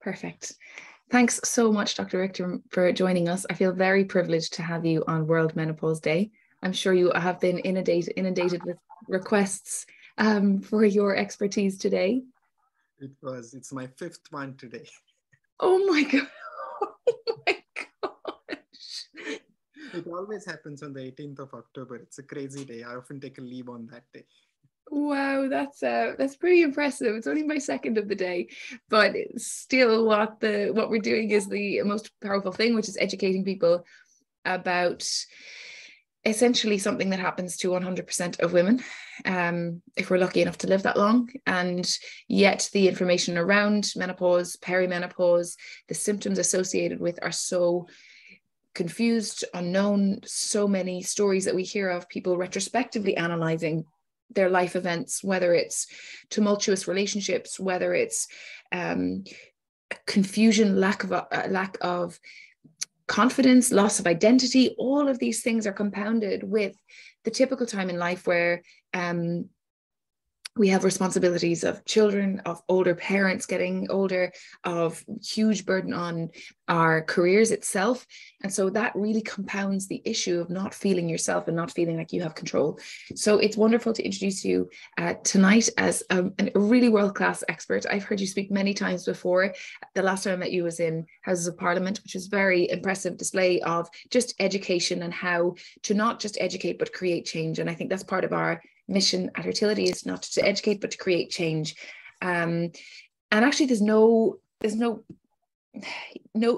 Perfect. Thanks so much, Dr. Vikram, for joining us. I feel very privileged to have you on World Menopause Day. I'm sure you have been inundated with requests for your expertise today. It's my fifth one today. Oh my God. Oh my gosh. It always happens on the 18th of October. It's a crazy day. I often take a leave on that day. Wow, that's pretty impressive. It's only my second of the day, but still what we're doing is the most powerful thing, which is educating people about essentially something that happens to 100% of women, if we're lucky enough to live that long. And yet the information around menopause, perimenopause, the symptoms associated with are so confused, unknown. So many stories that we hear of people retrospectively analyzing their life events, whether it's tumultuous relationships, whether it's confusion, lack of confidence, loss of identity. All of these things are compounded with the typical time in life where we have responsibilities of children, of older parents getting older, of huge burden on our careers itself. And so that really compounds the issue of not feeling yourself and not feeling like you have control. So it's wonderful to introduce you tonight as a really world-class expert. I've heard you speak many times before. The last time I met you was in Houses of Parliament, which is a very impressive display of just education and how to not just educate, but create change. And I think that's part of our mission at Hertility, is not to educate, but to create change. And actually there's no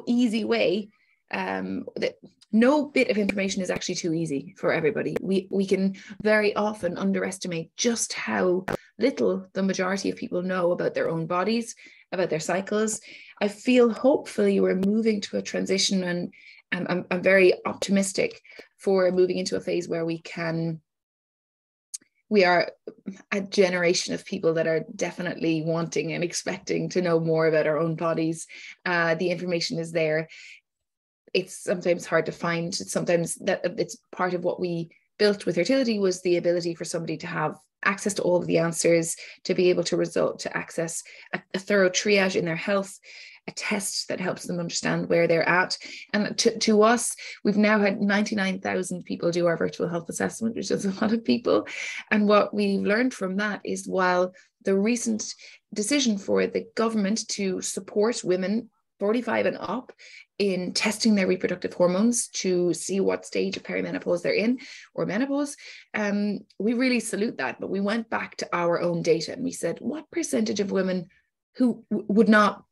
easy way. That no bit of information is actually too easy for everybody. We can very often underestimate just how little the majority of people know about their own bodies, about their cycles. I feel hopefully we're moving to a transition, and I'm very optimistic for moving into a phase where we are a generation of people that are definitely wanting and expecting to know more about our own bodies. The information is there. It's sometimes hard to find. Sometimes that it's part of what we built with Hertility was the ability for somebody to have access to all of the answers, to be able to access a thorough triage in their health, a test that helps them understand where they're at. And to us, we've now had 99,000 people do our virtual health assessment, which is a lot of people. And what we've learned from that is, while the recent decision for the government to support women 45 and up in testing their reproductive hormones to see what stage of perimenopause they're in, or menopause, we really salute that. But we went back to our own data and we said, what percentage of women who would not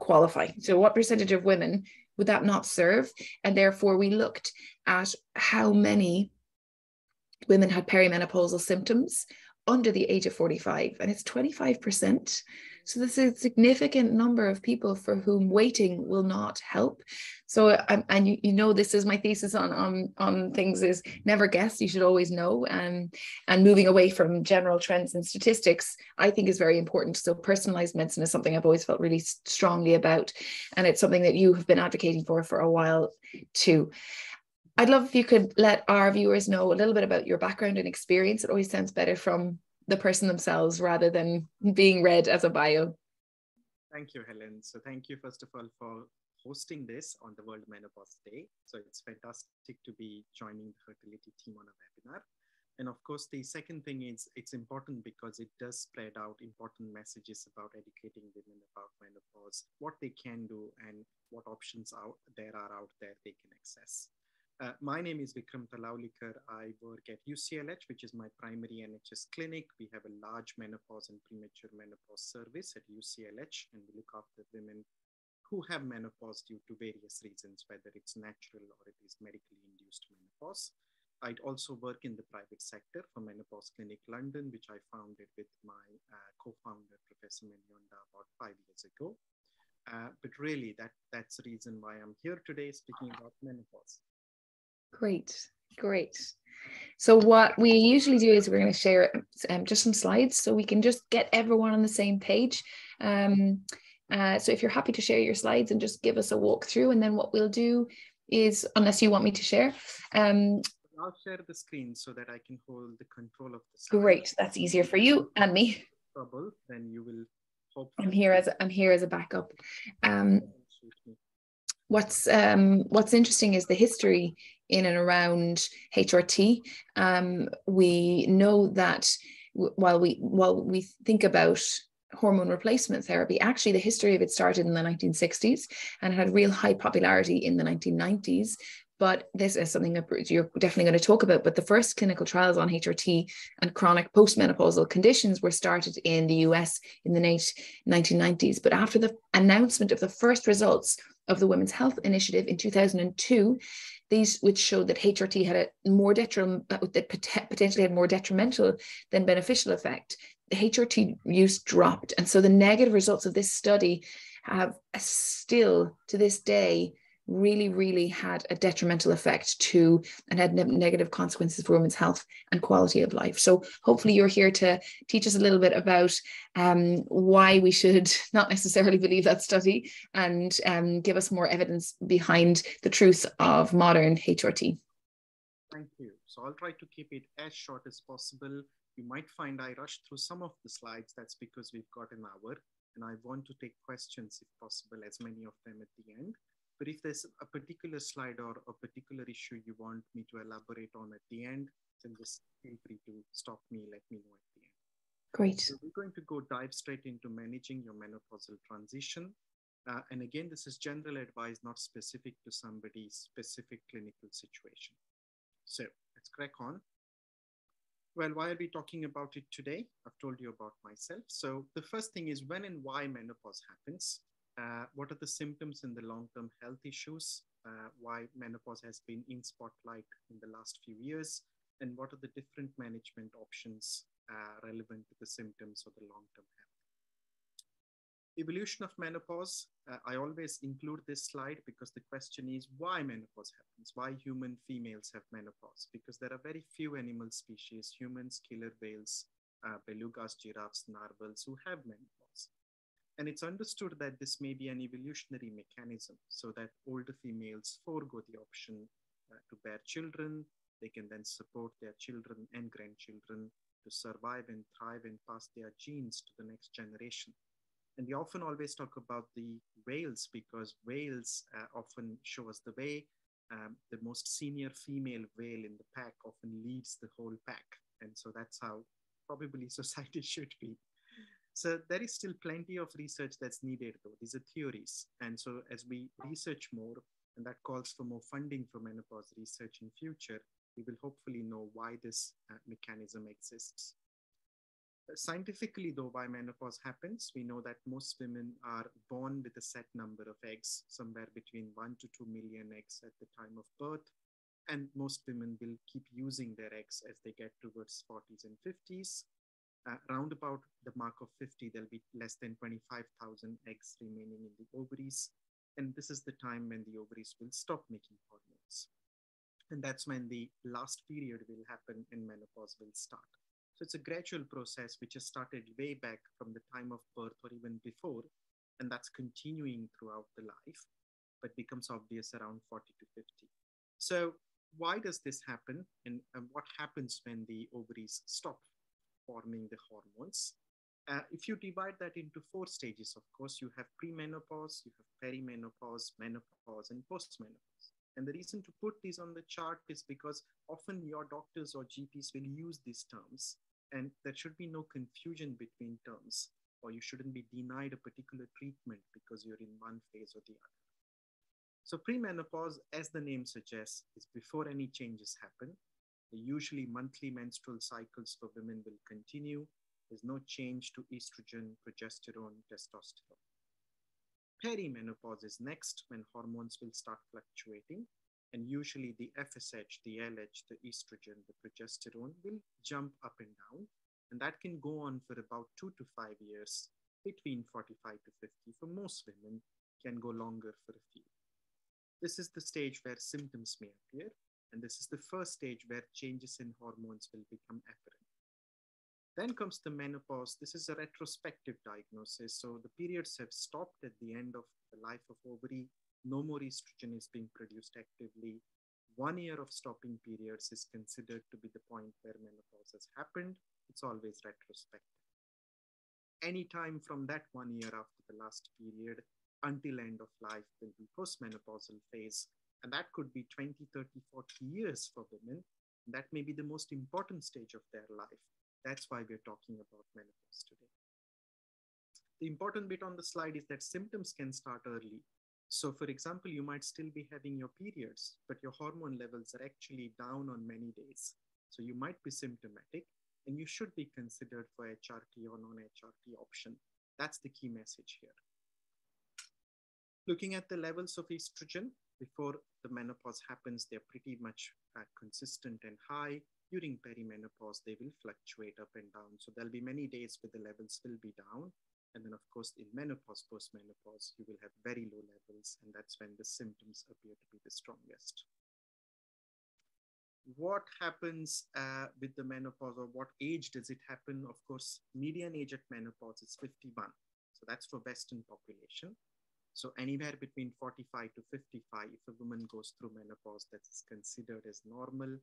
qualify? So what percentage of women would that not serve? And therefore we looked at how many women had perimenopausal symptoms under the age of 45, and it's 25%. So this is a significant number of people for whom waiting will not help. So, and you know, this is my thesis on things is never guess, you should always know. And moving away from general trends and statistics, I think is very important. So personalized medicine is something I've always felt really strongly about. And it's something that you have been advocating for a while too. I'd love if you could let our viewers know a little bit about your background and experience. It always sounds better from the person themselves rather than being read as a bio. Thank you, Helen. So thank you, first of all, for hosting this on the World Menopause Day. So it's fantastic to be joining the Hertility team on a webinar. And of course, the second thing is it's important because it does spread out important messages about educating women about menopause, what they can do and what options there are out there they can access. My name is Vikram Talaulikar. I work at UCLH, which is my primary NHS clinic. We have a large menopause and premature menopause service at UCLH, and we look after women who have menopause due to various reasons, whether it's natural or it is medically induced menopause. I'd also work in the private sector for Menopause Clinic London, which I founded with my co-founder, Professor Menyonda, about 5 years ago. But really, that's the reason why I'm here today speaking about menopause. Great. So what we usually do is we're going to share just some slides so we can just get everyone on the same page. So if you're happy to share your slides and just give us a walkthrough, and then what we'll do is, unless you want me to share. I'll share the screen so that I can hold the control of the slide. Great, that's easier for you and me. Then you will hopefully. I'm here as a backup. What's interesting is the history in and around HRT. We know that while we think about hormone replacement therapy, actually the history of it started in the 1960s and had real high popularity in the 1990s. But this is something that you're definitely going to talk about. But the first clinical trials on HRT and chronic postmenopausal conditions were started in the US in the 1990s. But after the announcement of the first results of the Women's Health Initiative in 2002, these which showed that HRT had a more potentially had more detrimental than beneficial effect, the HRT use dropped. And so the negative results of this study have still to this day really had a detrimental effect to and had negative consequences for women's health and quality of life. So hopefully you're here to teach us a little bit about why we should not necessarily believe that study and give us more evidence behind the truth of modern HRT. Thank you. So I'll try to keep it as short as possible. You might find I rushed through some of the slides. That's because we've got an hour and I want to take questions if possible, as many of them at the end. But if there's a particular slide or a particular issue you want me to elaborate on at the end, then just feel free to stop me, let me know at the end. Great. So we're going to dive straight into managing your menopausal transition. And again, this is general advice, not specific to somebody's specific clinical situation. So let's crack on. Well, why are we talking about it today? I've told you about myself. So the first thing is when and why menopause happens. What are the symptoms and the long-term health issues? Why menopause has been in spotlight in the last few years? And what are the different management options relevant to the symptoms or the long-term health? Evolution of menopause. I always include this slide because the question is why menopause happens, why human females have menopause, because there are very few animal species, humans, killer whales, belugas, giraffes, narwhals who have menopause. And it's understood that this may be an evolutionary mechanism so that older females forego the option to bear children. They can then support their children and grandchildren to survive and thrive and pass their genes to the next generation. And we often always talk about the whales because whales often show us the way. The most senior female whale in the pack often leads the whole pack. And so that's how probably society should be. So there is still plenty of research that's needed, though. These are theories. And so as we research more, and that calls for more funding for menopause research in future, we will hopefully know why this mechanism exists. Scientifically, though, why menopause happens, we know that most women are born with a set number of eggs, somewhere between 1 to 2 million eggs at the time of birth. And most women will keep using their eggs as they get towards 40s and 50s. Round about the mark of 50, there'll be less than 25,000 eggs remaining in the ovaries. And this is the time when the ovaries will stop making hormones. And that's when the last period will happen and menopause will start. So it's a gradual process which has started way back from the time of birth or even before, and that's continuing throughout the life, but becomes obvious around 40 to 50. So why does this happen, and what happens when the ovaries stop forming the hormones? If you divide that into 4 stages, of course, you have premenopause, you have perimenopause, menopause, and postmenopause. And the reason to put these on the chart is because often your doctors or GPs will use these terms, and there should be no confusion between terms, or you shouldn't be denied a particular treatment because you're in one phase or the other. So premenopause, as the name suggests, is before any changes happen. Usually monthly menstrual cycles for women will continue. There's no change to estrogen, progesterone, testosterone. Perimenopause is next, when hormones will start fluctuating, and usually the FSH, the LH, the estrogen, the progesterone will jump up and down, and that can go on for about 2 to 5 years, between 45 to 50. For most women, can go longer for a few. This is the stage where symptoms may appear, and this is the first stage where changes in hormones will become apparent. Then comes the menopause. This is a retrospective diagnosis. So the periods have stopped at the end of the life of ovary. No more estrogen is being produced actively. 1 year of stopping periods is considered to be the point where menopause has happened. It's always retrospective. any time from that 1 year after the last period until end of life will be postmenopausal phase. And that could be 20, 30, 40 years for women. That may be the most important stage of their life. That's why we're talking about menopause today. The important bit on the slide is that symptoms can start early. So for example, you might still be having your periods, but your hormone levels are actually down on many days. So you might be symptomatic and you should be considered for HRT or non-HRT option. That's the key message here. Looking at the levels of estrogen before the menopause happens, they're pretty much consistent and high. During perimenopause, they will fluctuate up and down. So there'll be many days where the levels will be down. And then of course, in menopause, postmenopause, you will have very low levels. And that's when the symptoms appear to be the strongest. What happens with the menopause, or what age does it happen? Of course, median age at menopause is 51. So that's for Western population. So anywhere between 45 to 55, if a woman goes through menopause, that's considered as normal.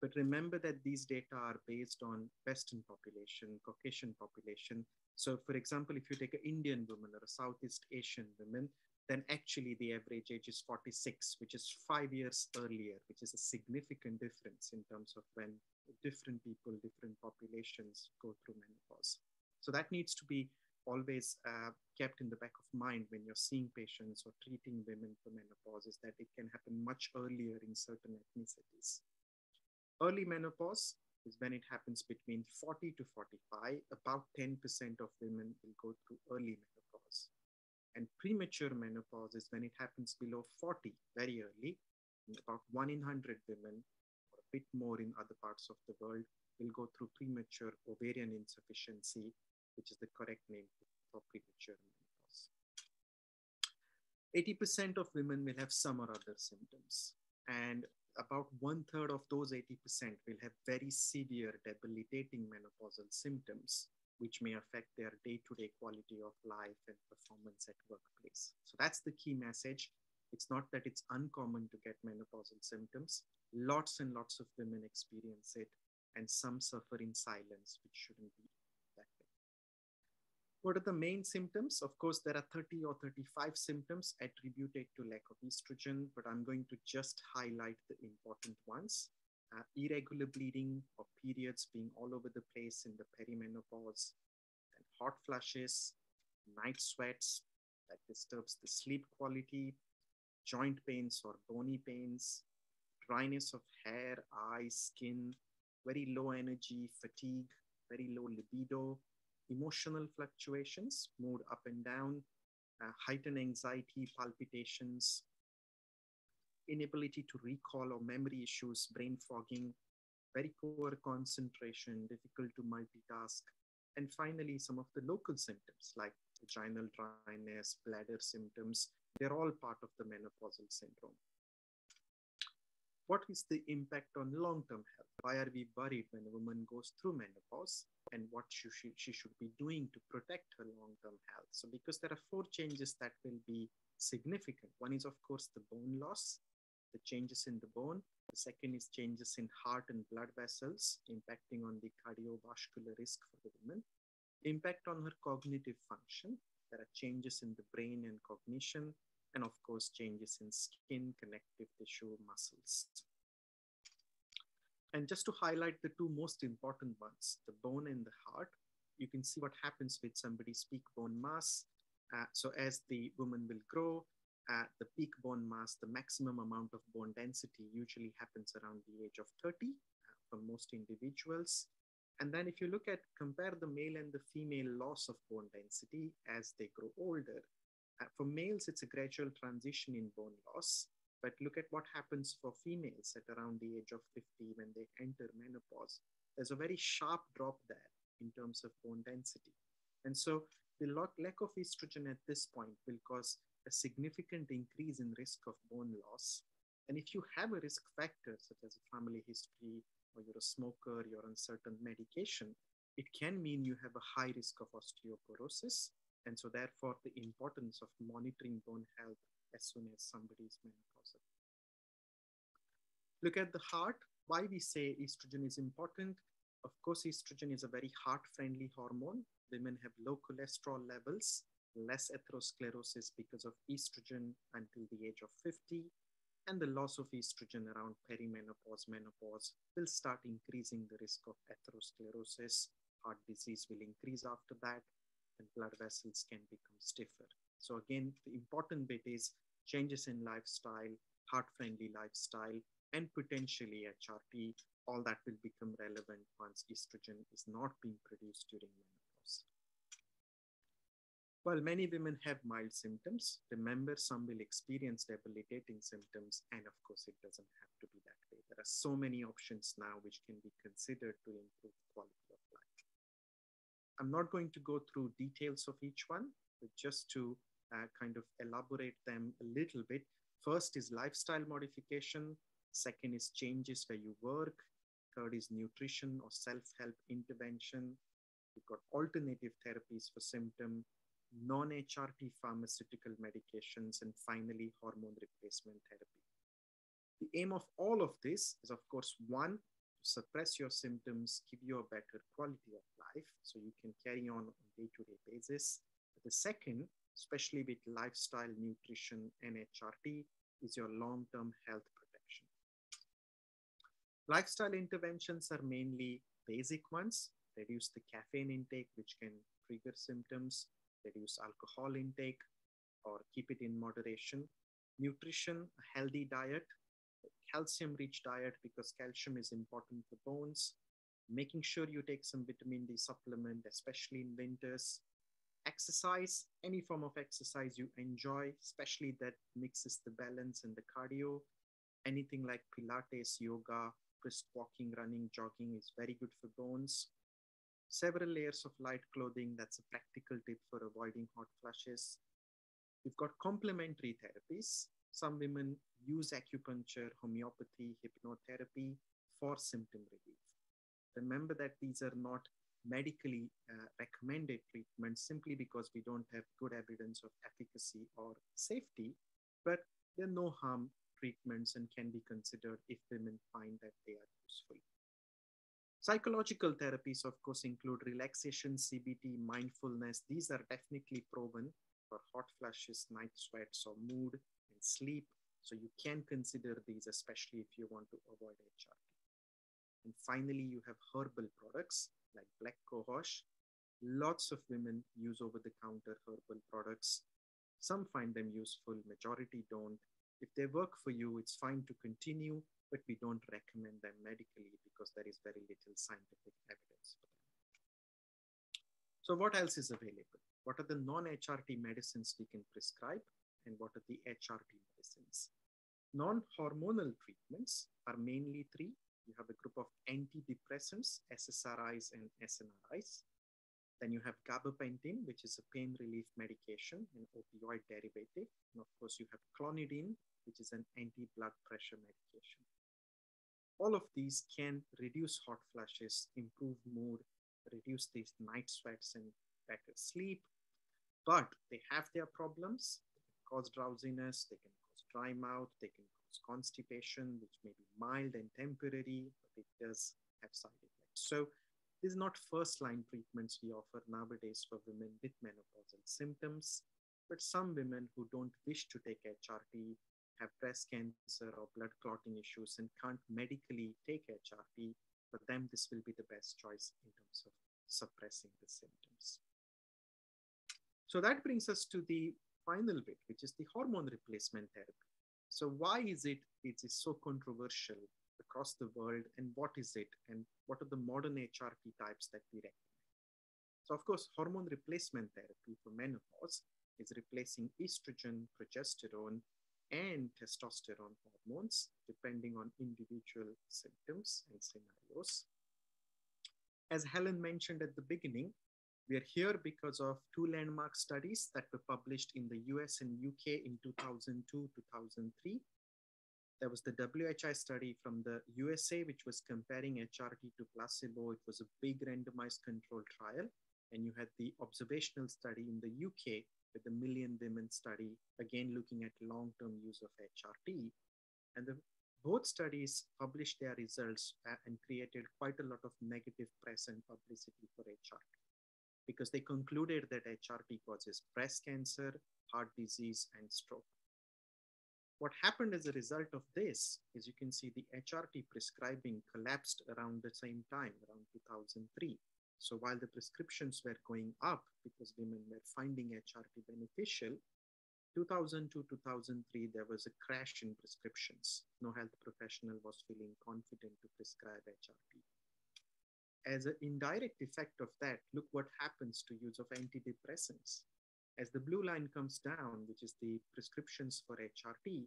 But remember that these data are based on Western population, Caucasian population. So for example, if you take an Indian woman or a Southeast Asian woman, then actually the average age is 46, which is 5 years earlier, which is a significant difference in terms of when different people, different populations go through menopause. So that needs to be always kept in the back of mind when you're seeing patients or treating women for menopause, is that it can happen much earlier in certain ethnicities. Early menopause is when it happens between 40 to 45. About 10% of women will go through early menopause. And premature menopause is when it happens below 40, very early. And about 1 in 100 women, or a bit more in other parts of the world, will go through premature ovarian insufficiency, which is the correct name for premature menopause. 80% of women will have some or other symptoms. And about 1/3 of those 80% will have very severe debilitating menopausal symptoms, which may affect their day-to-day quality of life and performance at workplace. So that's the key message. It's not that it's uncommon to get menopausal symptoms. Lots and lots of women experience it, and some suffer in silence, which shouldn't be that way. What are the main symptoms? Of course, there are 30 or 35 symptoms attributed to lack of estrogen, but I'm going to just highlight the important ones. Irregular bleeding or periods being all over the place in the perimenopause, and hot flushes, night sweats that disturbs the sleep quality, joint pains or bony pains, dryness of hair, eyes, skin, very low energy, fatigue, very low libido, emotional fluctuations, mood up and down, heightened anxiety, palpitations, inability to recall or memory issues, brain fogging, very poor concentration, difficult to multitask, and finally, some of the local symptoms like vaginal dryness, bladder symptoms, they're all part of the menopausal syndrome. What is the impact on long-term health? Why are we worried when a woman goes through menopause, and what she should be doing to protect her long-term health? So because there are 4 changes that will be significant. One is, of course, the bone loss, the changes in the bone. The second is changes in heart and blood vessels, impacting on the cardiovascular risk for the woman. Impact on her cognitive function. There are changes in the brain and cognition, and of course, changes in skin, connective tissue, muscles. And just to highlight the 2 most important ones, the bone and the heart, you can see what happens with somebody's peak bone mass. So as the woman will grow, the peak bone mass, the maximum amount of bone density usually happens around the age of 30 for most individuals. And then if you compare the male and the female loss of bone density as they grow older, for males, it's a gradual transition in bone loss. But look at what happens for females at around the age of 50 when they enter menopause. There's a very sharp drop there in terms of bone density. And so the lack of estrogen at this point will cause a significant increase in risk of bone loss. And if you have a risk factor, such as a family history, or you're a smoker, you're on certain medication, it can mean you have a high risk of osteoporosis. And so therefore, the importance of monitoring bone health as soon as somebody is menopausal. Look at the heart. Why we say estrogen is important. Of course, estrogen is a very heart-friendly hormone. Women have low cholesterol levels, less atherosclerosis because of estrogen until the age of 50, and the loss of estrogen around perimenopause, menopause will start increasing the risk of atherosclerosis. Heart disease will increase after that, and blood vessels can become stiffer. So again, the important bit is changes in lifestyle, heart-friendly lifestyle, and potentially HRT. All that will become relevant once estrogen is not being produced during menopause. While many women have mild symptoms, remember some will experience debilitating symptoms, and of course it doesn't have to be that way. There are so many options now which can be considered to improve quality of life. I'm not going to go through details of each one, but just to kind of elaborate them a little bit. First is lifestyle modification. Second is changes where you work. Third is nutrition or self-help intervention. You've got alternative therapies for symptom, non-HRT pharmaceutical medications, and finally, hormone replacement therapy. The aim of all of this is, of course, one, to suppress your symptoms, give you a better quality of life so you can carry on a day-to-day basis. But the second, especially with lifestyle, nutrition, and HRT, is your long-term health protection. Lifestyle interventions are mainly basic ones. Reduce the caffeine intake, which can trigger symptoms. Reduce alcohol intake or keep it in moderation. Nutrition, a healthy diet, calcium-rich diet because calcium is important for bones. Making sure you take some vitamin D supplement, especially in winters. Exercise, any form of exercise you enjoy, especially that mixes the balance and the cardio. Anything like Pilates, yoga, brisk walking, running, jogging is very good for bones. Several layers of light clothing, that's a practical tip for avoiding hot flushes. You've got complementary therapies. Some women use acupuncture, homeopathy, hypnotherapy for symptom relief. Remember that these are not medically recommended treatments simply because we don't have good evidence of efficacy or safety, but they're no harm treatments and can be considered if women find that they are useful. Psychological therapies, of course, include relaxation, CBT, mindfulness. These are definitely proven for hot flushes, night sweats, or mood and sleep. So you can consider these, especially if you want to avoid HRT. And finally, you have herbal products like black cohosh. Lots of women use over-the-counter herbal products. Some find them useful, majority don't. If they work for you, it's fine to continue, but we don't recommend them medically because there is very little scientific evidence for them. So what else is available? What are the non-HRT medicines we can prescribe, and what are the HRT medicines? Non-hormonal treatments are mainly three. You have a group of antidepressants, SSRIs and SNRIs. Then you have gabapentin, which is a pain relief medication, an opioid derivative. And of course, you have clonidine, which is an anti-blood pressure medication. All of these can reduce hot flushes, improve mood, reduce these night sweats and better sleep, but they have their problems. They can cause drowsiness, they can cause dry mouth, they can cause constipation, which may be mild and temporary, but it does have side effects. So these are not first-line treatments we offer nowadays for women with menopausal symptoms, but some women who don't wish to take HRT, have breast cancer or blood clotting issues and can't medically take HRT, for them this will be the best choice in terms of suppressing the symptoms. So that brings us to the final bit, which is the hormone replacement therapy. So why is it so controversial across the world, and what is it, and what are the modern HRT types that we recommend? So of course, hormone replacement therapy for menopause is replacing estrogen, progesterone, and testosterone hormones, depending on individual symptoms and scenarios. As Helen mentioned at the beginning, we are here because of two landmark studies that were published in the US and UK in 2002-2003. There was the WHI study from the USA, which was comparing HRT to placebo. It was a big randomized controlled trial. And you had the observational study in the UK with the Million Women study, again looking at long-term use of HRT. And both studies published their results and created quite a lot of negative press and publicity for HRT. because they concluded that HRT causes breast cancer, heart disease, and stroke. What happened as a result of this is you can see the HRT prescribing collapsed around the same time, around 2003. So while the prescriptions were going up because women were finding HRT beneficial, 2002, 2003, there was a crash in prescriptions. No health professional was feeling confident to prescribe HRT. As an indirect effect of that, look what happens to use of antidepressants. As the blue line comes down, which is the prescriptions for HRT,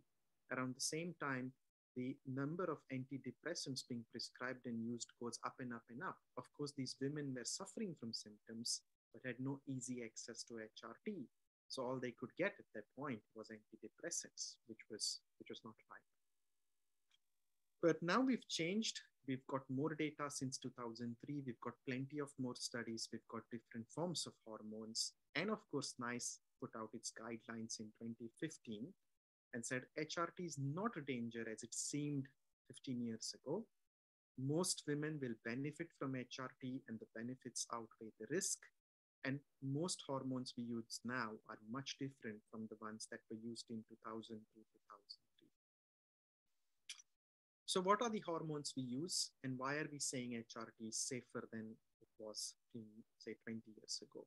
around the same time, the number of antidepressants being prescribed and used goes up and up and up. Of course, these women were suffering from symptoms, but had no easy access to HRT. So all they could get at that point was antidepressants, which was not right. But now we've changed. We've got more data since 2003. We've got plenty of more studies. We've got different forms of hormones. And of course, NICE put out its guidelines in 2015 and said HRT is not a danger as it seemed 15 years ago. Most women will benefit from HRT and the benefits outweigh the risk. And most hormones we use now are much different from the ones that were used in 2002, 2003. So what are the hormones we use and why are we saying HRT is safer than it was in, say, 20 years ago?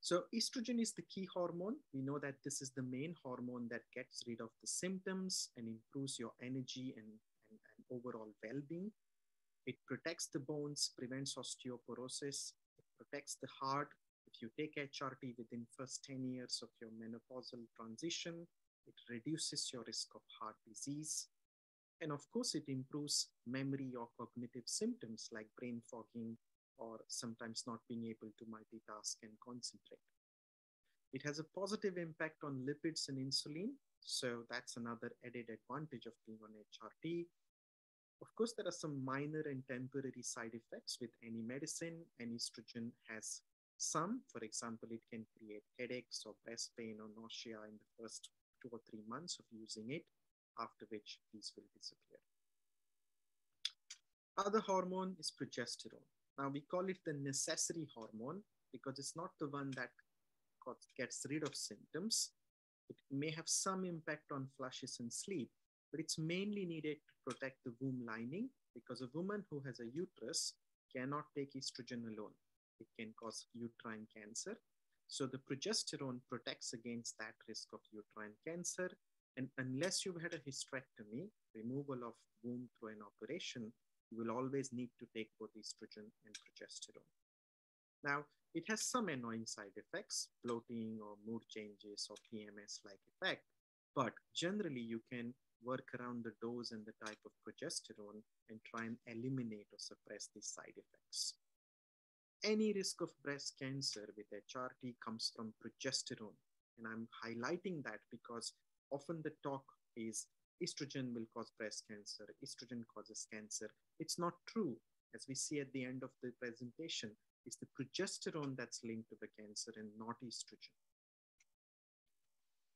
So estrogen is the key hormone. We know that this is the main hormone that gets rid of the symptoms and improves your energy and overall well-being. It protects the bones, prevents osteoporosis, it protects the heart. If you take HRT within first 10 years of your menopausal transition, it reduces your risk of heart disease. And of course, it improves memory or cognitive symptoms like brain fogging or sometimes not being able to multitask and concentrate. It has a positive impact on lipids and insulin. So that's another added advantage of being on HRT. Of course, there are some minor and temporary side effects with any medicine, and estrogen has some. For example, it can create headaches or breast pain or nausea in the first 2 or 3 months of using it, after which these will disappear. Other hormone is progesterone. Now we call it the necessary hormone because it's not the one that gets rid of symptoms. It may have some impact on flushes and sleep, but it's mainly needed to protect the womb lining because a woman who has a uterus cannot take estrogen alone. It can cause uterine cancer. So the progesterone protects against that risk of uterine cancer. And unless you've had a hysterectomy, removal of womb through an operation, you will always need to take both estrogen and progesterone. Now, it has some annoying side effects, bloating or mood changes or PMS-like effect, but generally you can work around the dose and the type of progesterone and try and eliminate or suppress these side effects. Any risk of breast cancer with HRT comes from progesterone. And I'm highlighting that because often the talk is estrogen will cause breast cancer, estrogen causes cancer. It's not true. As we see at the end of the presentation, it's the progesterone that's linked to the cancer and not estrogen.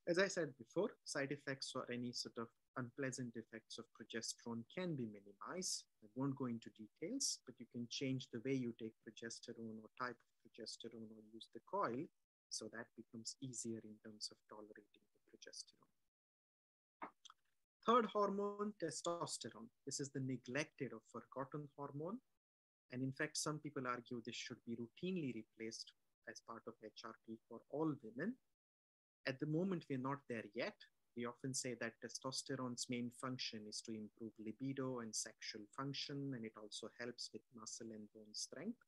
As I said before, side effects or any sort of unpleasant effects of progesterone can be minimized. I won't go into details, but you can change the way you take progesterone or type of progesterone or use the coil, so that becomes easier in terms of tolerating the progesterone. Third hormone, testosterone. This is the neglected or forgotten hormone. And in fact, some people argue this should be routinely replaced as part of HRT for all women. At the moment, we're not there yet. We often say that testosterone's main function is to improve libido and sexual function, and it also helps with muscle and bone strength.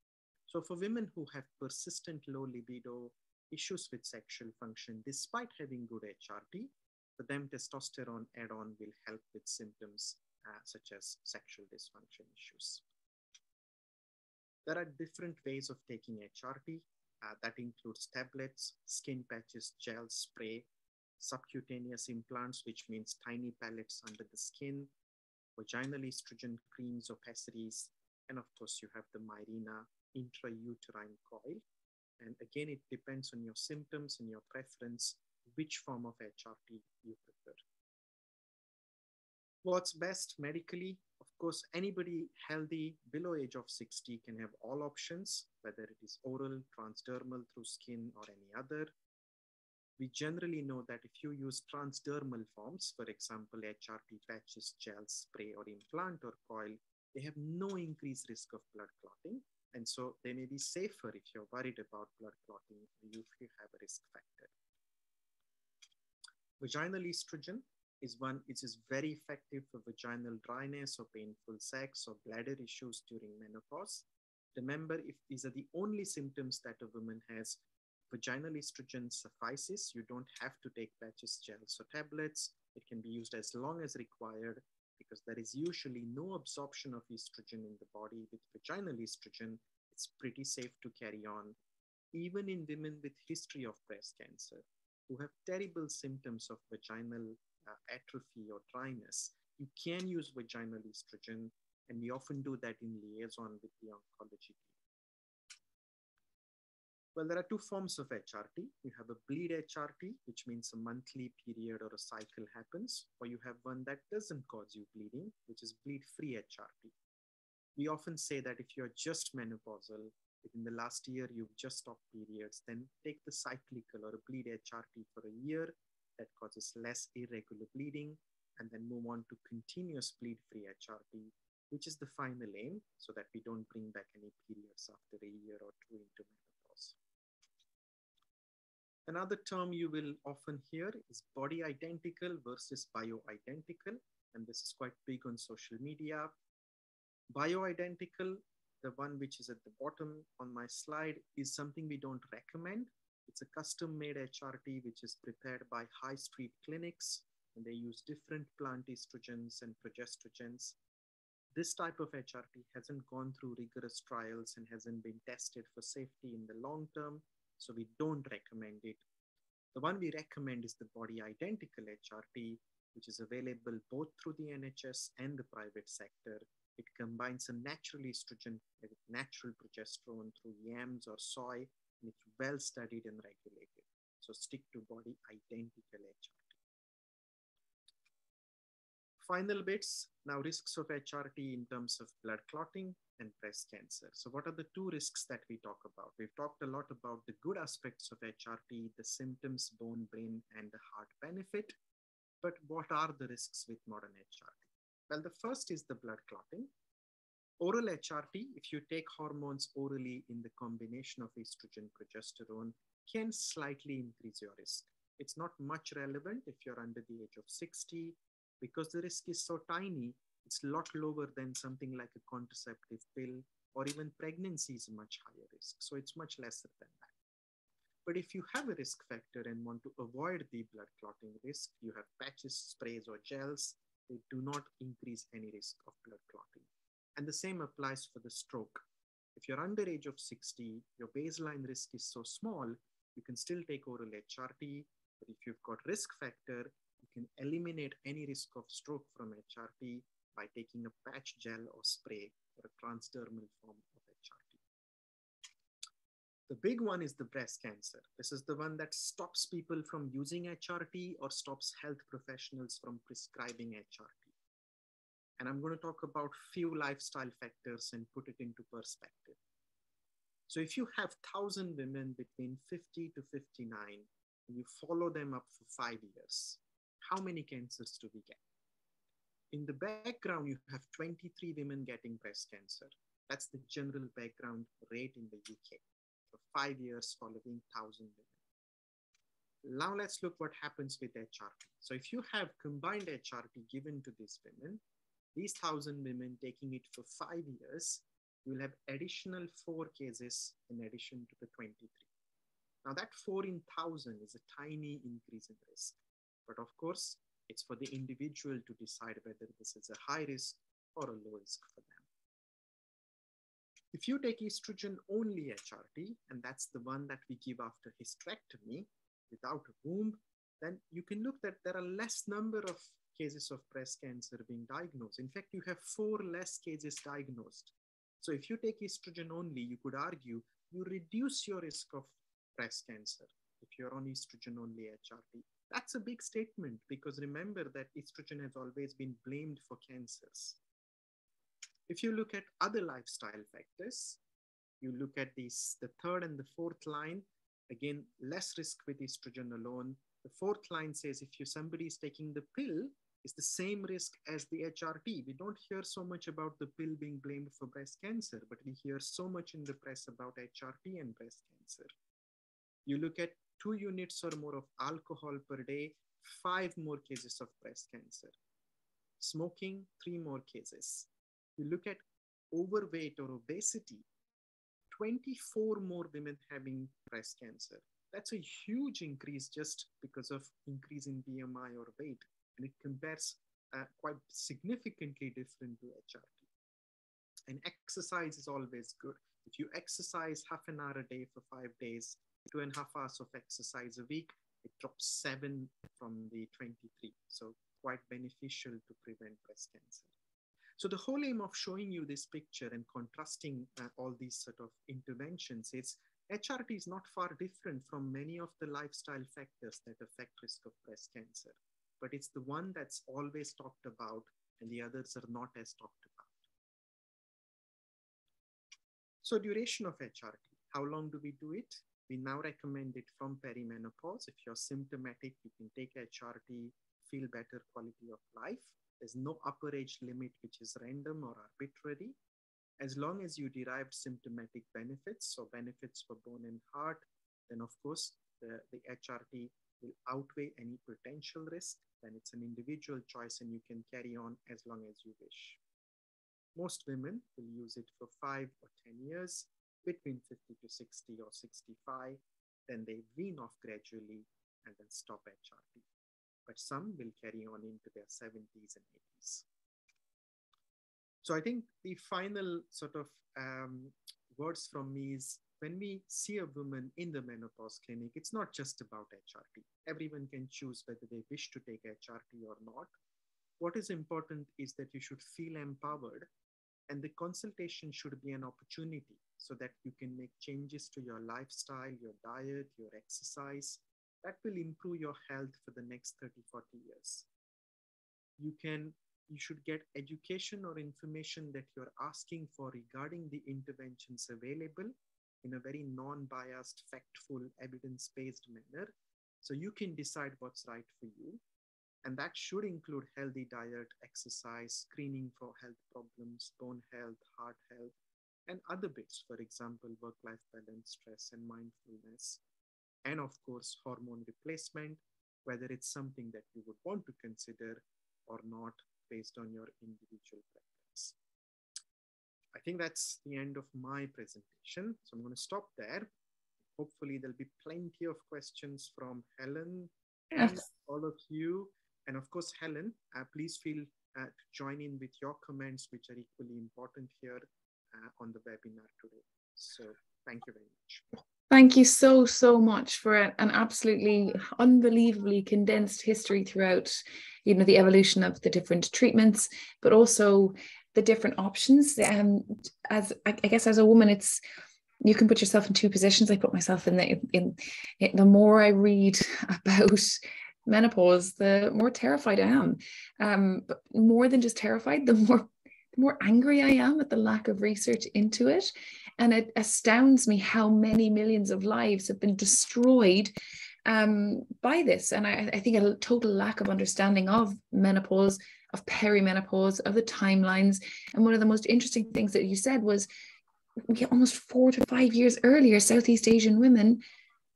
So for women who have persistent low libido, issues with sexual function, despite having good HRT, for them, testosterone add-on will help with symptoms such as sexual dysfunction issues. There are different ways of taking HRT. That includes tablets, skin patches, gel, spray, subcutaneous implants, which means tiny pellets under the skin, vaginal estrogen creams or pessaries, and of course you have the Mirena intrauterine coil. And again, it depends on your symptoms and your preference, which form of HRT you prefer. What's best medically? Of course, anybody healthy below age of 60 can have all options, whether it is oral, transdermal through skin, or any other. We generally know that if you use transdermal forms, for example, HRT patches, gels, spray, or implant or coil, they have no increased risk of blood clotting. And so they may be safer if you're worried about blood clotting, if you have a risk factor. Vaginal estrogen is one which is very effective for vaginal dryness or painful sex or bladder issues during menopause. Remember, if these are the only symptoms that a woman has, vaginal estrogen suffices. You don't have to take patches, gels, or tablets. It can be used as long as required because there is usually no absorption of estrogen in the body. With vaginal estrogen, it's pretty safe to carry on. Even in women with history of breast cancer who have terrible symptoms of vaginal atrophy or dryness, you can use vaginal estrogen, and we often do that in liaison with the oncology team. Well, there are two forms of HRT. You have a bleed HRT, which means a monthly period or a cycle happens, or you have one that doesn't cause you bleeding, which is bleed-free HRT. We often say that if you're just menopausal, within the last year you've just stopped periods, then take the cyclical or a bleed HRT for a year that causes less irregular bleeding, and then move on to continuous bleed-free HRT, which is the final aim, so that we don't bring back any periods after a year or two into menopause. Another term you will often hear is body identical versus bioidentical, and this is quite big on social media. Bioidentical, the one which is at the bottom on my slide, is something we don't recommend. It's a custom-made HRT which is prepared by high street clinics, and they use different plant estrogens and progestrogens. This type of HRT hasn't gone through rigorous trials and hasn't been tested for safety in the long term, so we don't recommend it. The one we recommend is the body identical HRT, which is available both through the NHS and the private sector. It combines a natural estrogen with natural progesterone through yams or soy, and it's well studied and regulated. So stick to body identical HRT. Final bits, now risks of HRT in terms of blood clotting and breast cancer. So what are the two risks that we talk about? We've talked a lot about the good aspects of HRT, the symptoms, bone, brain, and the heart benefit. But what are the risks with modern HRT? Well, the first is the blood clotting. Oral HRT, if you take hormones orally in the combination of estrogen, progesterone, can slightly increase your risk. It's not much relevant if you're under the age of 60, because the risk is so tiny. It's a lot lower than something like a contraceptive pill, or even pregnancy is a much higher risk. So it's much lesser than that. But if you have a risk factor and want to avoid the blood clotting risk, you have patches, sprays, or gels. They do not increase any risk of blood clotting. And the same applies for the stroke. If you're under age of 60, your baseline risk is so small, you can still take oral HRT. But if you've got risk factor, you can eliminate any risk of stroke from HRT by taking a patch, gel, or spray, or a transdermal form of HRT. The big one is the breast cancer. This is the one that stops people from using HRT or stops health professionals from prescribing HRT. And I'm going to talk about few lifestyle factors and put it into perspective. So if you have 1,000 women between 50 to 59, and you follow them up for 5 years, how many cancers do we get? In the background, you have 23 women getting breast cancer. That's the general background rate in the UK for 5 years following 1,000 women. Now let's look what happens with HRT. So if you have combined HRT given to these women, these 1,000 women taking it for 5 years, you will have additional 4 cases in addition to the 23. Now that 4 in 1,000 is a tiny increase in risk. But of course, it's for the individual to decide whether this is a high risk or a low risk for them. If you take estrogen only HRT, and that's the one that we give after hysterectomy without a womb, then you can look that there are less number of cases of breast cancer being diagnosed. In fact, you have 4 less cases diagnosed. So if you take estrogen only, you could argue you reduce your risk of breast cancer if you're on estrogen only HRT. That's a big statement, because remember that estrogen has always been blamed for cancers. If you look at other lifestyle factors, you look at the third and the fourth line, again, less risk with estrogen alone. The fourth line says if somebody is taking the pill, it's the same risk as the HRT. We don't hear so much about the pill being blamed for breast cancer, but we hear so much in the press about HRT and breast cancer. You look at 2 units or more of alcohol per day, 5 more cases of breast cancer. Smoking, 3 more cases. You look at overweight or obesity, 24 more women having breast cancer. That's a huge increase just because of increase in BMI or weight. And it compares quite significantly different to HRT. And exercise is always good. If you exercise half an hour a day for 5 days, 2.5 hours of exercise a week, it drops 7 from the 23. So quite beneficial to prevent breast cancer. So the whole aim of showing you this picture and contrasting all these sort of interventions is HRT is not far different from many of the lifestyle factors that affect risk of breast cancer, but it's the one that's always talked about and the others are not as talked about. So duration of HRT, how long do we do it? We now recommend it from perimenopause. If you're symptomatic, you can take HRT, feel better quality of life. There's no upper age limit, which is random or arbitrary. As long as you derived symptomatic benefits, so benefits for bone and heart, then of course, the HRT will outweigh any potential risk. Then it's an individual choice and you can carry on as long as you wish. Most women will use it for 5 or 10 years, between 50 to 60 or 65. Then they wean off gradually and then stop HRT. But some will carry on into their 70s and 80s. So I think the final sort of words from me is when we see a woman in the menopause clinic, it's not just about HRT. Everyone can choose whether they wish to take HRT or not. What is important is that you should feel empowered and the consultation should be an opportunity so that you can make changes to your lifestyle, your diet, your exercise. That will improve your health for the next 30, 40 years. You should get education or information that you're asking for regarding the interventions available in a very non-biased, factful, evidence-based manner. So you can decide what's right for you. And that should include healthy diet, exercise, screening for health problems, bone health, heart health, and other bits, for example, work-life balance, stress, and mindfulness. And of course, hormone replacement, whether it's something that you would want to consider or not based on your individual preference. I think that's the end of my presentation. So I'm going to stop there. Hopefully there'll be plenty of questions from Helen and all of you. And of course, Helen, please feel to join in with your comments, which are equally important here on the webinar today. So thank you very much. Thank you so much for an absolutely unbelievably condensed history throughout, the evolution of the different treatments, but also the different options. As I guess as a woman, you can put yourself in 2 positions. I put myself in the more I read about menopause, the more terrified I am. But more than just terrified, the more angry I am at the lack of research into it. And it astounds me how many millions of lives have been destroyed by this. And I think a total lack of understanding of menopause, of perimenopause, of the timelines. And one of the most interesting things that you said was almost 4 to 5 years earlier, Southeast Asian women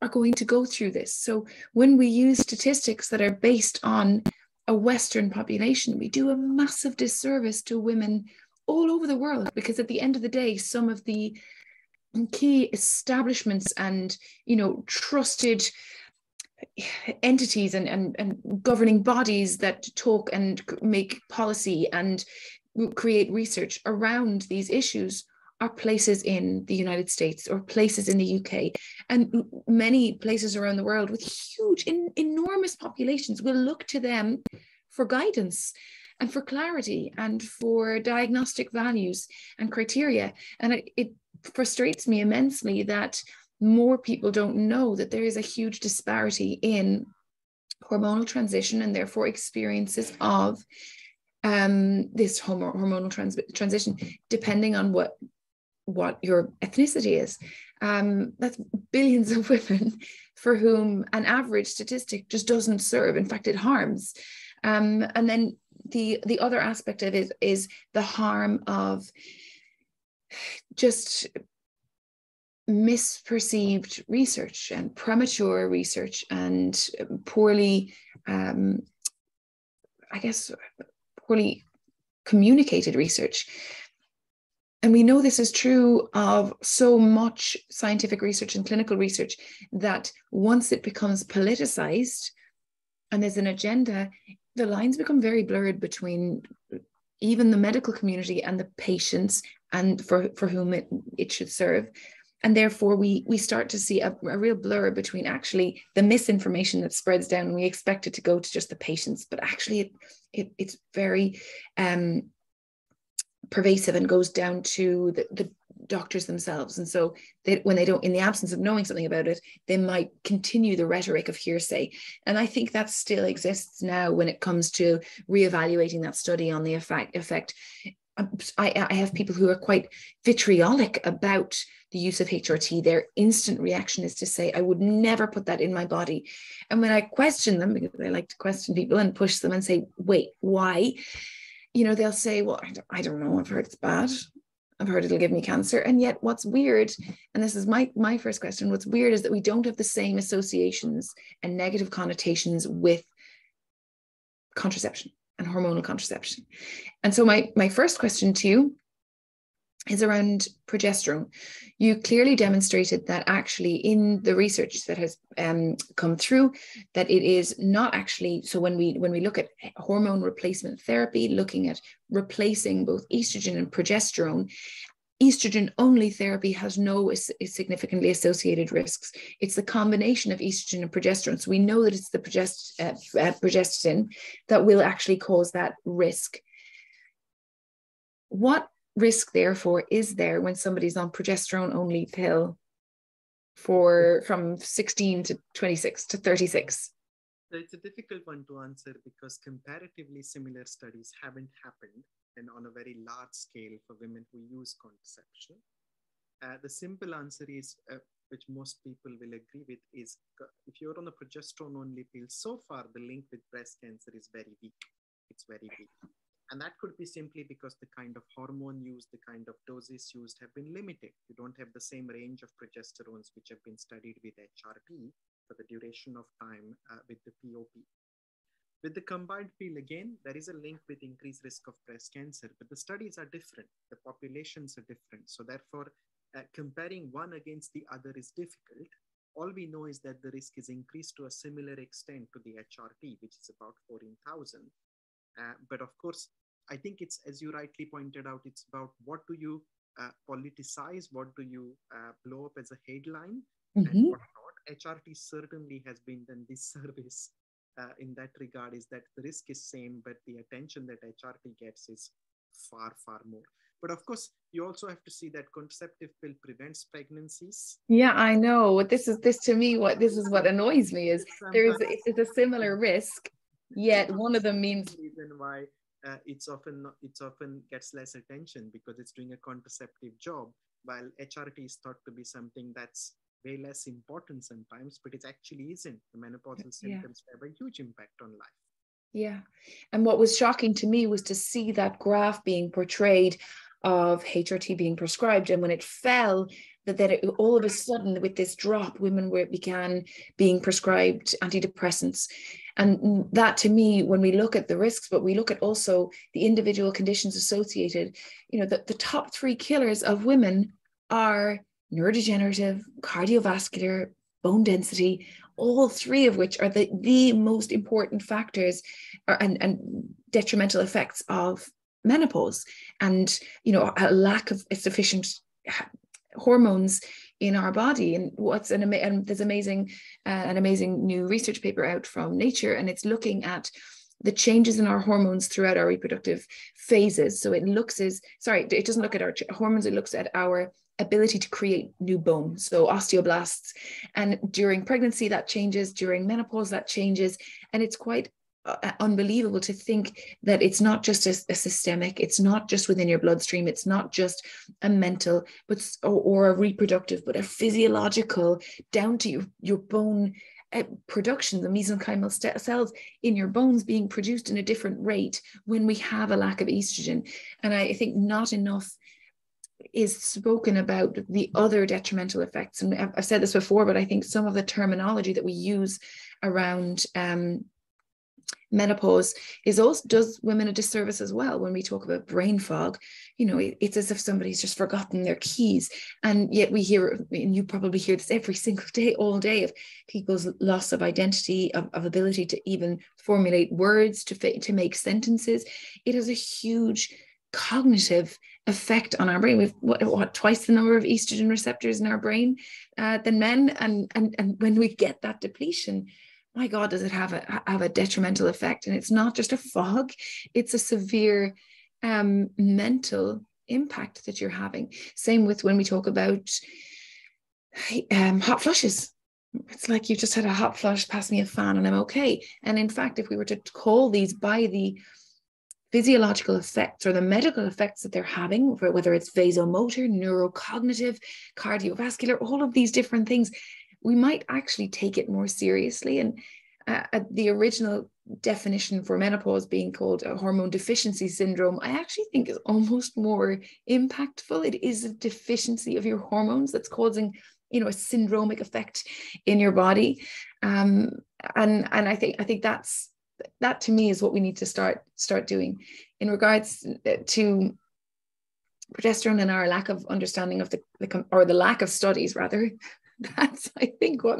are going to go through this. So when we use statistics that are based on a Western population, we do a massive disservice to women all over the world, because at the end of the day, some of the key establishments and trusted entities and governing bodies that talk and make policy and create research around these issues are places in the United States or places in the UK, and many places around the world with huge, enormous populations will look to them for guidance and for clarity and for diagnostic values and criteria. And it frustrates me immensely that more people don't know that there is a huge disparity in hormonal transition and therefore experiences of this hormonal transition, depending on what your ethnicity is. That's billions of women for whom an average statistic just doesn't serve. In fact, it harms. And then the other aspect of it is the harm of just misperceived research and premature research and poorly, poorly communicated research. And we know this is true of so much scientific research and clinical research, that once it becomes politicized and there's an agenda, the lines become very blurred between even the medical community and the patients and for whom it should serve. And therefore, we start to see a real blur between actually the misinformation that spreads down, and we expect it to go to just the patients, but actually it's very pervasive and goes down to the doctors themselves. And so when they don't, in the absence of knowing something about it, they might continue the rhetoric of hearsay. And I think that still exists now when it comes to reevaluating that study on the effect. I have people who are quite vitriolic about the use of HRT. Their instant reaction is to say, I would never put that in my body. And when I question them, because I like to question people and push them and say, wait, why? They'll say, well, I don't know. I've heard it's bad. I've heard it'll give me cancer. And yet what's weird, and this is my first question, what's weird is that we don't have the same associations and negative connotations with contraception and hormonal contraception. And so my first question to you is around progesterone. You clearly demonstrated that actually in the research that has come through, that it is not actually, so when we look at hormone replacement therapy, looking at replacing both estrogen and progesterone, estrogen only therapy has no significantly associated risks. It's the combination of estrogen and progesterone. So we know that it's the progestin that will actually cause that risk. What risk, therefore, is there when somebody's on progesterone only pill from 16 to 26 to 36? It's a difficult one to answer because comparatively similar studies haven't happened and on a very large scale for women who use contraception. The simple answer is, which most people will agree with, is if you're on a progesterone only pill, so far the link with breast cancer is very weak. It's very weak. And that could be simply because the kind of hormone used, the kind of doses used have been limited. You don't have the same range of progesterones which have been studied with HRT for the duration of time with the POP. With the combined pill, again, there is a link with increased risk of breast cancer, but the studies are different. The populations are different. So therefore, comparing one against the other is difficult. All we know is that the risk is increased to a similar extent to the HRT, which is about 14,000. But of course, I think it's, as you rightly pointed out, it's about what do you politicize, what do you blow up as a headline, and what not. HRT certainly has been done this service in that regard, is that the risk is same, but the attention that HRT gets is far, far more. But of course, you also have to see that contraceptive pill prevents pregnancies. Yeah, I know. This is what annoys me is it's a similar risk, yet one of them means reason why it's often gets less attention because it's doing a contraceptive job, while HRT is thought to be something that's way less important sometimes, but it actually isn't. The menopausal symptoms have a huge impact on life. Yeah. And what was shocking to me was to see that graph being portrayed of HRT being prescribed. And when it fell, all of a sudden with this drop, women began being prescribed antidepressants. And that, to me, when we look at the risks, but we look at also the individual conditions associated, the top 3 killers of women are neurodegenerative, cardiovascular, bone density, all 3 of which are the most important factors and detrimental effects of menopause, and a lack of sufficient hormones in our body. And there's an amazing new research paper out from Nature, and it's looking at the changes in our hormones throughout our reproductive phases. So it doesn't look at our hormones, it looks at our ability to create new bone, so osteoblasts. And during pregnancy that changes, during menopause that changes, and it's quite unbelievable to think that it's not just a systemic, it's not just within your bloodstream, it's not just a mental or a reproductive, but a physiological, down to your bone production, the mesenchymal cells in your bones being produced in a different rate when we have a lack of estrogen. And I think not enough is spoken about the other detrimental effects. And I've said this before, but I think some of the terminology that we use around menopause is also does women a disservice as well. When we talk about brain fog, it's as if somebody's just forgotten their keys. And yet we hear, and you probably hear this every single day, all day, of people's loss of identity, of ability to even formulate words, to make sentences. It has a huge cognitive effect on our brain. We've what twice the number of estrogen receptors in our brain than men, and when we get that depletion, my God, does it have a detrimental effect? And it's not just a fog, it's a severe mental impact that you're having. Same with when we talk about hot flushes. It's like you just had a hot flush, pass me a fan and I'm okay. And in fact, if we were to call these by the physiological effects or the medical effects that they're having, whether it's vasomotor, neurocognitive, cardiovascular, all of these different things, we might actually take it more seriously. And the original definition for menopause being called a hormone deficiency syndrome, I actually think is almost more impactful. It is a deficiency of your hormones that's causing, a syndromic effect in your body. And I think that to me is what we need to start doing in regards to progesterone and our lack of understanding of the lack of studies rather. That's, I think, what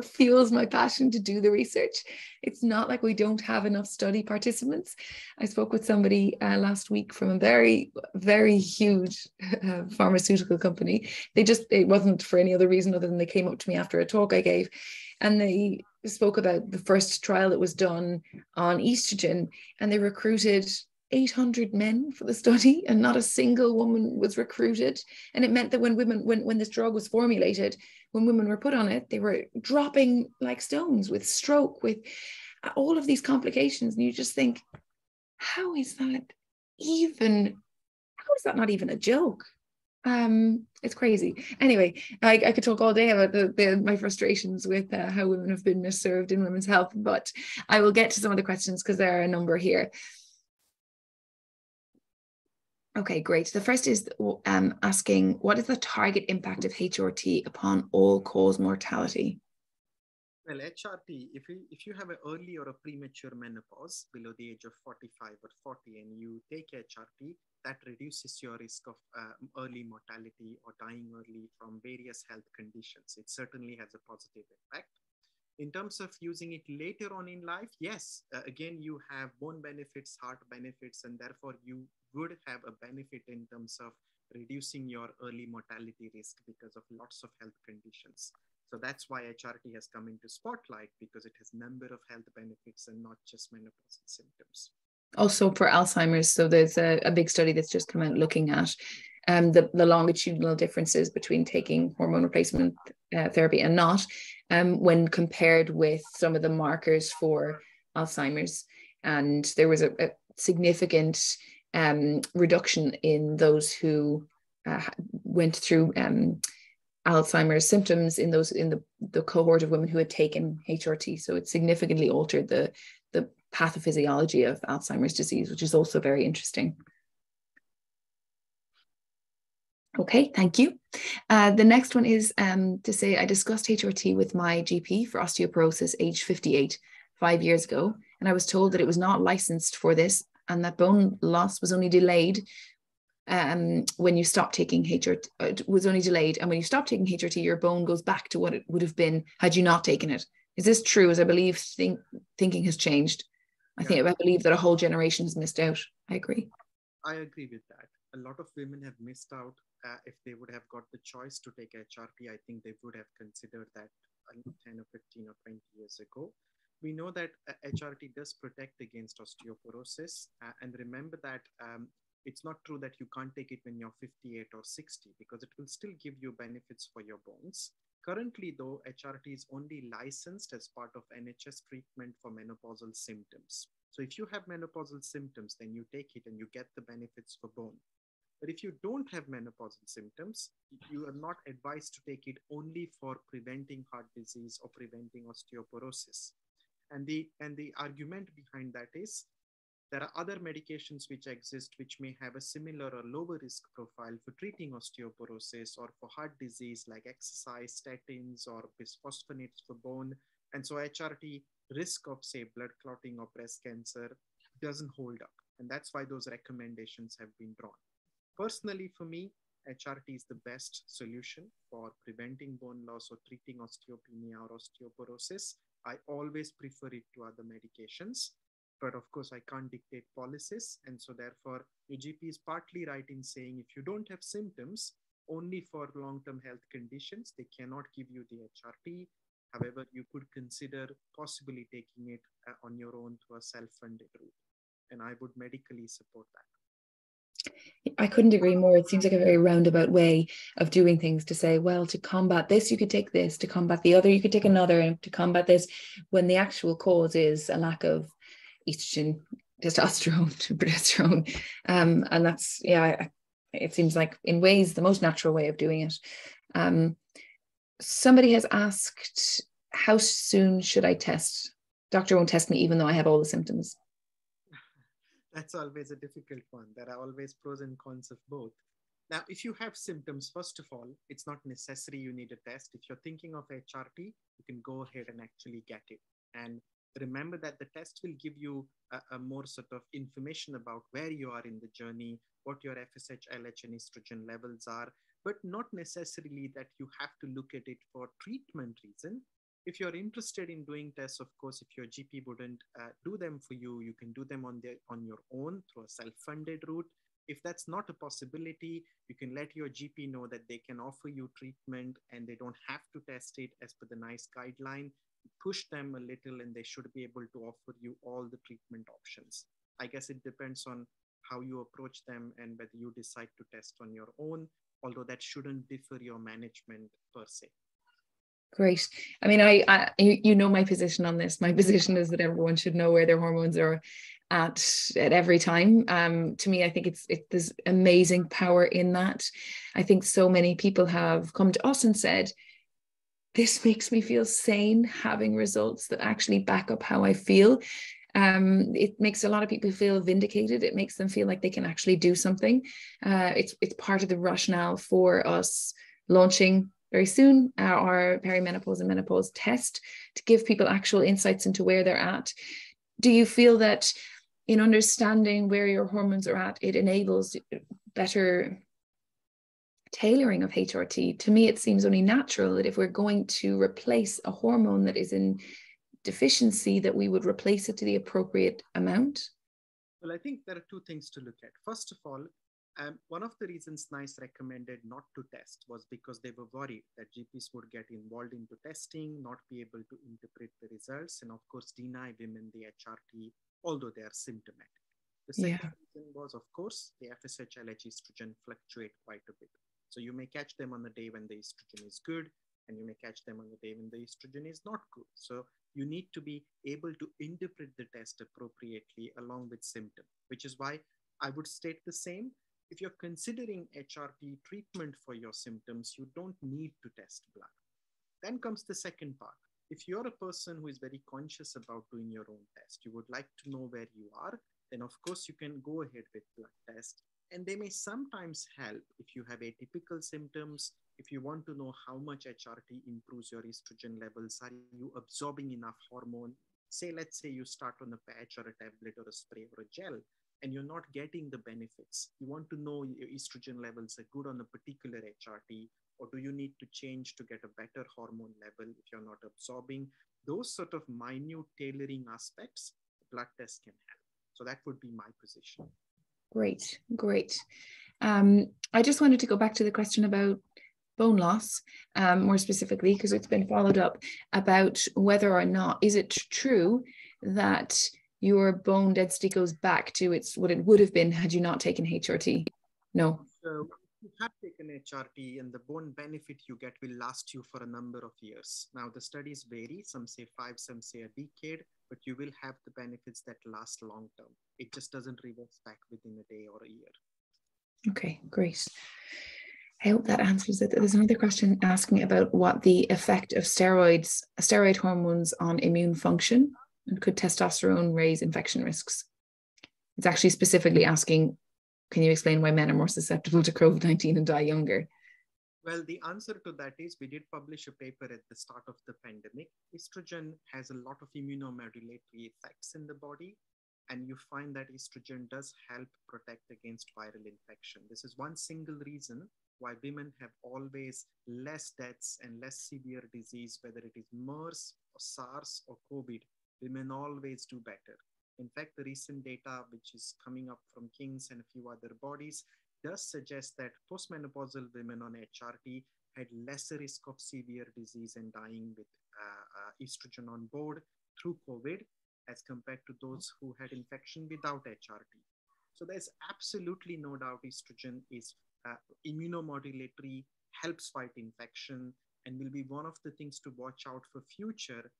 fuels my passion to do the research. It's not like we don't have enough study participants. I spoke with somebody last week from a very, very huge pharmaceutical company. It wasn't for any other reason other than they came up to me after a talk I gave, and they spoke about the first trial that was done on estrogen, and they recruited 800 men for the study and not a single woman was recruited. And it meant that when this drug was formulated, when women were put on it, they were dropping like stones with stroke, with all of these complications. And you just think, how is that not even a joke? It's crazy. Anyway, I could talk all day about my frustrations with how women have been misserved in women's health, but I will get to some of the questions because there are a number here. Okay, great. The first is asking, what is the target impact of HRT upon all-cause mortality? Well, HRT, if you have an early or a premature menopause below the age of 45 or 40 and you take HRT, that reduces your risk of early mortality or dying early from various health conditions. It certainly has a positive effect. In terms of using it later on in life, yes, again, you have bone benefits, heart benefits, and therefore you would have a benefit in terms of reducing your early mortality risk because of lots of health conditions. So that's why HRT has come into spotlight, because it has a number of health benefits and not just menopausal symptoms. Also for Alzheimer's, so there's a big study that's just come out looking at the longitudinal differences between taking hormone replacement therapy and not, when compared with some of the markers for Alzheimer's. And there was a significant reduction in those who went through Alzheimer's symptoms in the cohort of women who had taken HRT. So it significantly altered the pathophysiology of Alzheimer's disease, which is also very interesting. Okay, thank you. The next one is to say, I discussed HRT with my GP for osteoporosis age 58, 5 years ago, and I was told that it was not licensed for this and that bone loss was only delayed when you stop taking HRT. It was only delayed, and when you stop taking HRT, your bone goes back to what it would have been had you not taken it. Is this true? As I believe thinking has changed. I believe that a whole generation has missed out. I agree. I agree with that. A lot of women have missed out. If they would have got the choice to take HRT, I think they would have considered that 10 or 15 or 20 years ago. We know that HRT does protect against osteoporosis. And remember that it's not true that you can't take it when you're 58 or 60, because it will still give you benefits for your bones. Currently, though, HRT is only licensed as part of NHS treatment for menopausal symptoms. So if you have menopausal symptoms, then you take it and you get the benefits for bone. But if you don't have menopausal symptoms, you are not advised to take it only for preventing heart disease or preventing osteoporosis. And the argument behind that is there are other medications which exist which may have a similar or lower risk profile for treating osteoporosis or for heart disease, like exercise, statins, or bisphosphonates for bone. And so HRT risk of, say, blood clotting or breast cancer doesn't hold up. And that's why those recommendations have been drawn. Personally, for me, HRT is the best solution for preventing bone loss or treating osteopenia or osteoporosis. I always prefer it to other medications. But of course, I can't dictate policies. And so therefore, your GP is partly right in saying if you don't have symptoms, only for long-term health conditions, they cannot give you the HRT. However, you could consider possibly taking it on your own through a self-funded route. And I would medically support that. I couldn't agree more. It seems like a very roundabout way of doing things, to say, well, to combat this, you could take this, to combat the other, you could take another, and to combat this, when the actual cause is a lack of estrogen, testosterone, progesterone. And that's, yeah, it seems like in ways the most natural way of doing it. Somebody has asked, how soon should I test? Doctor won't test me even though I have all the symptoms. That's always a difficult one. There are always pros and cons of both. Now, if you have symptoms, first of all, it's not necessary you need a test. If you're thinking of HRT, you can go ahead and actually get it. And remember that the test will give you a more sort of information about where you are in the journey, what your FSH, LH, and estrogen levels are, but not necessarily that you have to look at it for treatment reason. If you're interested in doing tests, of course, if your GP wouldn't do them for you, you can do them on your own through a self-funded route. If that's not a possibility, you can let your GP know that they can offer you treatment and they don't have to test it as per the NICE guideline. Push them a little and they should be able to offer you all the treatment options. I guess it depends on how you approach them and whether you decide to test on your own, although that shouldn't differ your management per se. Great. I mean, you know my position on this. My position is that everyone should know where their hormones are at every time. To me, I think there's amazing power in that. I think so many people have come to us and said, this makes me feel sane, having results that actually back up how I feel. It makes a lot of people feel vindicated. It makes them feel like they can actually do something. It's part of the rationale for us launching very soon our Perimenopause and Menopause test, to give people actual insights into where they're at. Do you feel that in understanding where your hormones are at, it enables better tailoring of HRT? To me, it seems only natural that if we're going to replace a hormone that is in deficiency, that we would replace it to the appropriate amount. Well, I think there are two things to look at. First of all, one of the reasons NICE recommended not to test was because they were worried that GPs would get involved into testing, not be able to interpret the results, and of course deny women the HRT, although they are symptomatic. The second reason was, of course, the FSH, LH, estrogen fluctuate quite a bit. So you may catch them on the day when the estrogen is good, and you may catch them on the day when the estrogen is not good. So you need to be able to interpret the test appropriately along with symptom, which is why I would state the same. If you're considering HRT treatment for your symptoms, you don't need to test blood. Then comes the second part. If you're a person who is very conscious about doing your own test, you would like to know where you are, then of course you can go ahead with blood test. And they may sometimes help if you have atypical symptoms, if you want to know how much HRT improves your estrogen levels, are you absorbing enough hormone? Say, let's say you start on a patch or a tablet or a spray or a gel, and you're not getting the benefits. You want to know your estrogen levels are good on a particular HRT, or do you need to change to get a better hormone level if you're not absorbing? Those sort of minute tailoring aspects, the blood test can help. So that would be my position. Great. I just wanted to go back to the question about bone loss, more specifically, because it's been followed up, about whether or not, is it true that your bone density goes back to what it would have been had you not taken HRT? No. So you have taken HRT and the bone benefit you get will last you for a number of years. Now, the studies vary. Some say 5, some say a decade, but you will have the benefits that last long term. It just doesn't reverse back within a day or a year. Okay, great. I hope that answers it. There's another question asking about what the effect of steroid hormones on immune function, and could testosterone raise infection risks? It's actually specifically asking, can you explain why men are more susceptible to COVID-19 and die younger? Well, the answer to that is we did publish a paper at the start of the pandemic. Estrogen has a lot of immunomodulatory effects in the body, and you find that estrogen does help protect against viral infection. This is one single reason why women have always less deaths and less severe disease, whether it is MERS or SARS or COVID. Women always do better. In fact, the recent data, which is coming up from King's and a few other bodies, does suggest that postmenopausal women on HRT had lesser risk of severe disease and dying with estrogen on board through COVID as compared to those who had infection without HRT. So there's absolutely no doubt estrogen is immunomodulatory, helps fight infection, and will be one of the things to watch out for future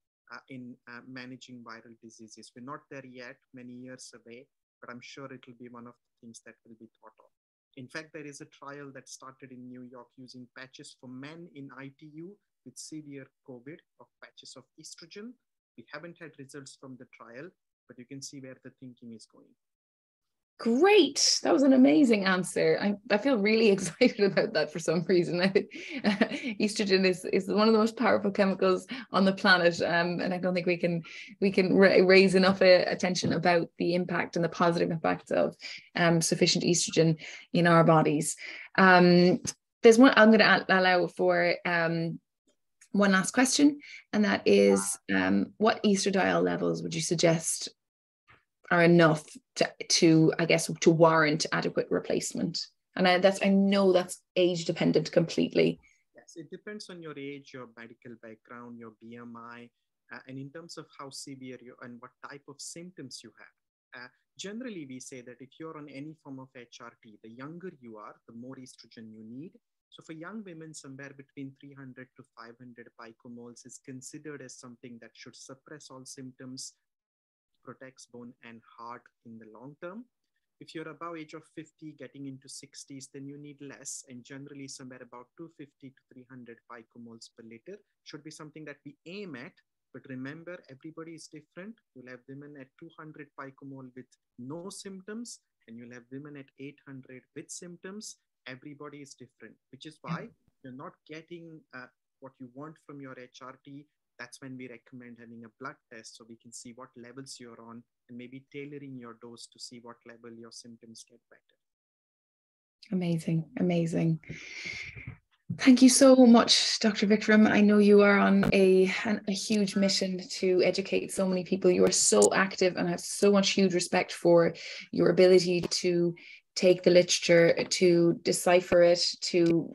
in managing viral diseases. We're not there yet, many years away, but I'm sure it will be one of the things that will be thought of. In fact, there is a trial that started in New York using patches for men in ITU with severe COVID of patches of estrogen. We haven't had results from the trial, but you can see where the thinking is going. Great. That was an amazing answer. I feel really excited about that for some reason. I think estrogen is one of the most powerful chemicals on the planet. And I don't think we can raise enough attention about the impact and the positive impact of sufficient estrogen in our bodies. There's one I'm going to allow for one last question, and that is what estradiol levels would you suggest are enough to warrant adequate replacement? And I know that's age dependent completely. Yes, it depends on your age, your medical background, your BMI, and in terms of how severe you and what type of symptoms you have. Generally, we say that if you're on any form of HRT, the younger you are, the more estrogen you need. So for young women, somewhere between 300 to 500 picomoles is considered as something that should suppress all symptoms, protects bone and heart in the long term. If you're above age of 50, getting into 60s, then you need less, and generally somewhere about 250 to 300 picomoles per liter should be something that we aim at. But remember, everybody is different. You'll have women at 200 picomole with no symptoms, and you'll have women at 800 with symptoms. Everybody is different, which is why you're not getting what you want from your HRT. That's when we recommend having a blood test so we can see what levels you're on and maybe tailoring your dose to see what level your symptoms get better. Amazing, amazing. Thank you so much, Dr. Vikram. I know you are on a huge mission to educate so many people. You are so active, and I have so much huge respect for your ability to take the literature, to decipher it, to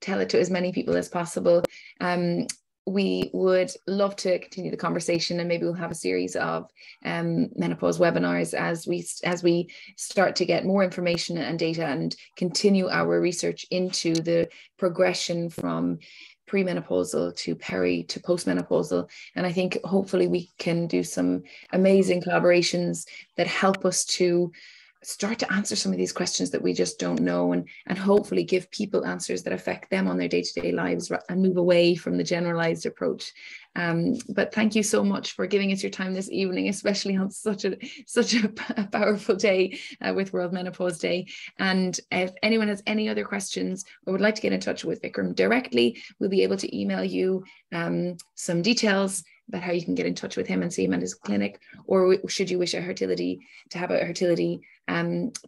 tell it to as many people as possible. We would love to continue the conversation, and maybe we'll have a series of menopause webinars as we start to get more information and data and continue our research into the progression from premenopausal to to postmenopausal. And I think hopefully we can do some amazing collaborations that help us to start to answer some of these questions that we just don't know, and hopefully give people answers that affect them on their day-to-day lives and move away from the generalized approach. But thank you so much for giving us your time this evening, especially on such a powerful day with World Menopause Day. And if anyone has any other questions or would like to get in touch with Vikram directly, we'll be able to email you some details about how you can get in touch with him and see him at his clinic. Or should you wish to have a fertility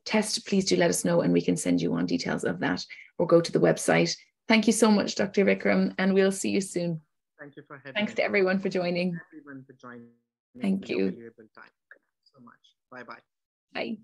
test, please do let us know, and we can send you on details of that, or go to the website. Thank you so much, Dr. Vikram, and we'll see you soon. Thank you for having Thanks to everyone for joining. Everyone for joining. Thank you. Valuable time. Thank you so much. Bye-bye. Bye.